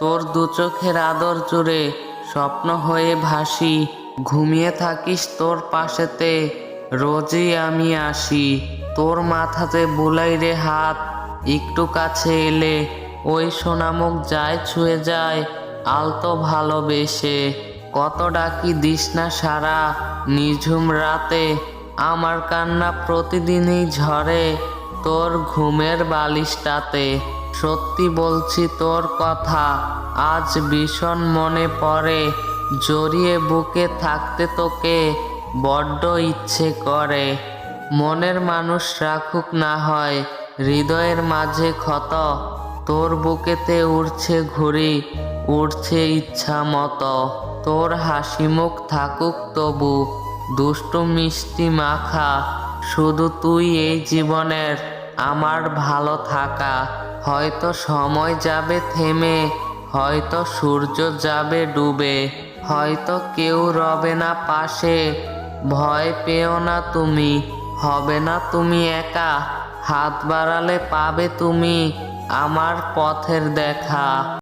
তোর দু চোখের আদর জুড়ে স্বপ্ন হয়ে ভাসি। ঘুমিয়ে থাকিস তোর পাশেতে, রোজই আমি আসি। তোর মাথাতে বুলাই রে হাত, একটু কাছে এলে ওই সোনামুখ যায় ছুঁয়ে যায় আলতো ভালোবেসে। কত ডাকি দিস না সারা নিঝুম রাতে, আমার কান্না প্রতিদিনই ঝরে তোর ঘুমের বালিশটাতে। সত্যি বলছি তোর কথা আজ ভীষণ মনে পড়ে, জড়িয়ে বুকে থাকতে তোকে বড্ড ইচ্ছে করে। মনের মানুষ রাখুক না হয় হৃদয়ের মাঝে ক্ষত, তোর বুকেতে উড়ছে ঘুড়ি, উড়ছে ইচ্ছা মতো। তোর হাসি মুখ থাকুক তবু দুষ্টু মিষ্টি মাখা, শুধু তুই এই জীবনের আমার ভালো থাকা। হয়তো সময় যাবে থেমে, হয়তো সূর্য যাবে ডুবে, হয়তো কেউ রবে না পাশে, ভয় পেও না তুমি, হবে না তুমি একা। হাত বাড়ালে পাবে তুমি আমার পথের দেখা।